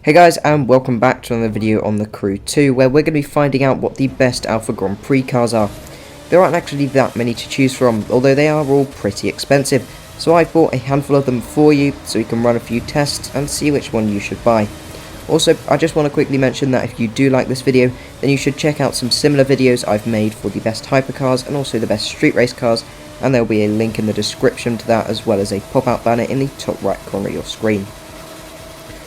Hey guys, and welcome back to another video on the Crew 2, where we're going to be finding out what the best Alpha Grand Prix cars are. There aren't actually that many to choose from, although they are all pretty expensive, so I bought a handful of them for you so we can run a few tests and see which one you should buy. Also, I just want to quickly mention that if you do like this video, then you should check out some similar videos I've made for the best hypercars and also the best street race cars, and there will be a link in the description to that, as well as a pop-out banner in the top right corner of your screen.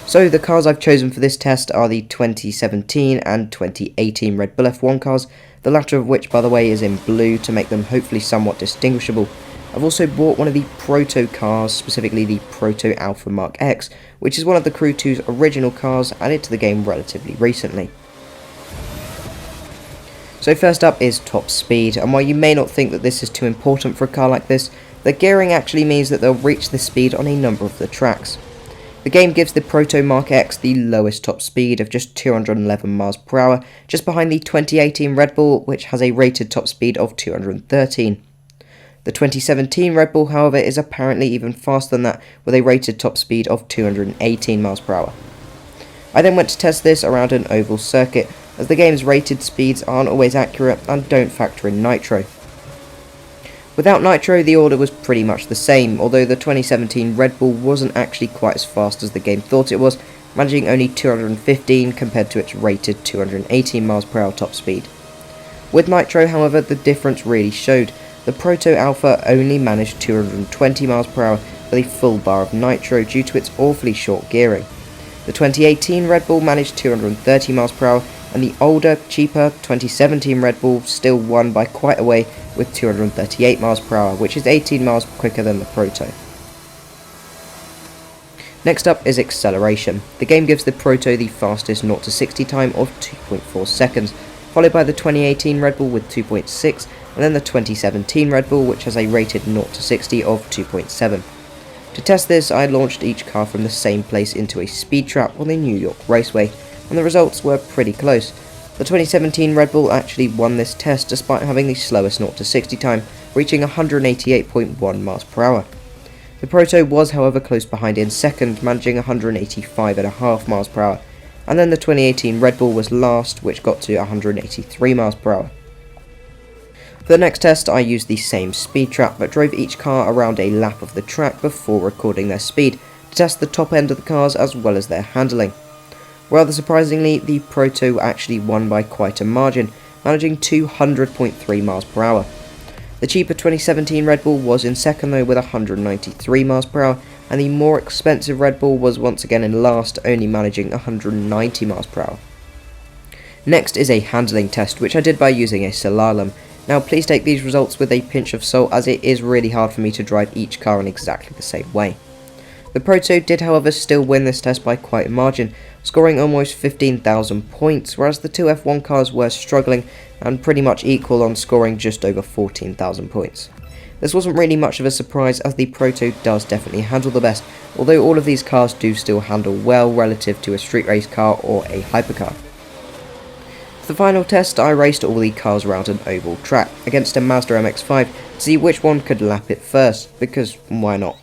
So the cars I've chosen for this test are the 2017 and 2018 Red Bull F1 cars, the latter of which, by the way, is in blue to make them hopefully somewhat distinguishable. I've also bought one of the Proto cars, specifically the Proto Alpha Mark X, which is one of the Crew 2's original cars added to the game relatively recently. So first up is top speed, and while you may not think that this is too important for a car like this, the gearing actually means that they'll reach this speed on a number of the tracks. The game gives the Proto Mark X the lowest top speed of just 211 miles per hour, just behind the 2018 Red Bull, which has a rated top speed of 213. The 2017 Red Bull, however, is apparently even faster than that, with a rated top speed of 218 miles per hour. I then went to test this around an oval circuit, as the game's rated speeds aren't always accurate and don't factor in nitro. Without nitro, the order was pretty much the same, although the 2017 Red Bull wasn't actually quite as fast as the game thought it was, managing only 215 compared to its rated 218 miles per hour top speed. With nitro, however, the difference really showed. The Proto Alpha only managed 220 miles per hour with a full bar of nitro due to its awfully short gearing. The 2018 Red Bull managed 230 miles per hour, and the older, cheaper 2017 Red Bull still won by quite a way with 238 miles per hour, which is 18 miles quicker than the Proto. Next up is acceleration. The game gives the Proto the fastest 0 to 60 time of 2.4 seconds, followed by the 2018 Red Bull with 2.6, and then the 2017 Red Bull, which has a rated 0 to 60 of 2.7. To test this, I launched each car from the same place into a speed trap on the New York Raceway, and the results were pretty close. The 2017 Red Bull actually won this test despite having the slowest 0 to 60 time, reaching 188.1 miles per hour. The Proto was, however, close behind in second, managing 185.5 miles per hour, and then the 2018 Red Bull was last, which got to 183 miles per hour. For the next test, I used the same speed trap, but drove each car around a lap of the track before recording their speed, to test the top end of the cars as well as their handling. Rather surprisingly, the Proto actually won by quite a margin, managing 200.3 miles per hour. The cheaper 2017 Red Bull was in second though with 193 miles per hour, and the more expensive Red Bull was once again in last, only managing 190 miles per hour. Next is a handling test, which I did by using a slalom. Now please take these results with a pinch of salt, as it is really hard for me to drive each car in exactly the same way. The Proto did, however, still win this test by quite a margin, scoring almost 15,000 points, whereas the two F1 cars were struggling and pretty much equal on scoring just over 14,000 points. This wasn't really much of a surprise, as the Proto does definitely handle the best, although all of these cars do still handle well relative to a street race car or a hypercar. For the final test, I raced all the cars around an oval track against a Mazda MX-5 to see which one could lap it first, because why not?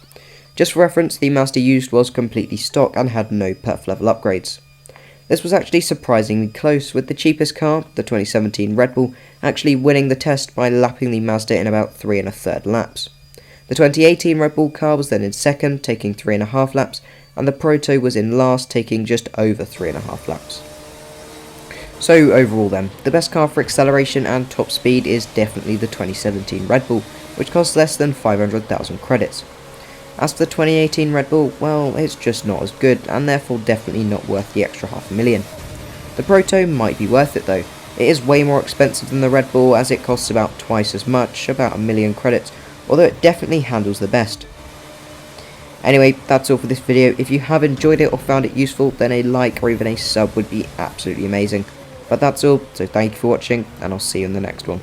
Just for reference, the Mazda used was completely stock and had no perf level upgrades. This was actually surprisingly close, with the cheapest car, the 2017 Red Bull, actually winning the test by lapping the Mazda in about 3 1/3 laps. The 2018 Red Bull car was then in second, taking 3 1/2 laps, and the Proto was in last, taking just over 3 1/2 laps. So overall then, the best car for acceleration and top speed is definitely the 2017 Red Bull, which costs less than 500,000 credits. As for the 2018 Red Bull, well, it's just not as good, and therefore definitely not worth the extra $500,000. The Proto might be worth it though. It is way more expensive than the Red Bull, as it costs about twice as much, about 1,000,000 credits, although it definitely handles the best. Anyway, that's all for this video. If you have enjoyed it or found it useful, then a like or even a sub would be absolutely amazing. But that's all, so thank you for watching, and I'll see you in the next one.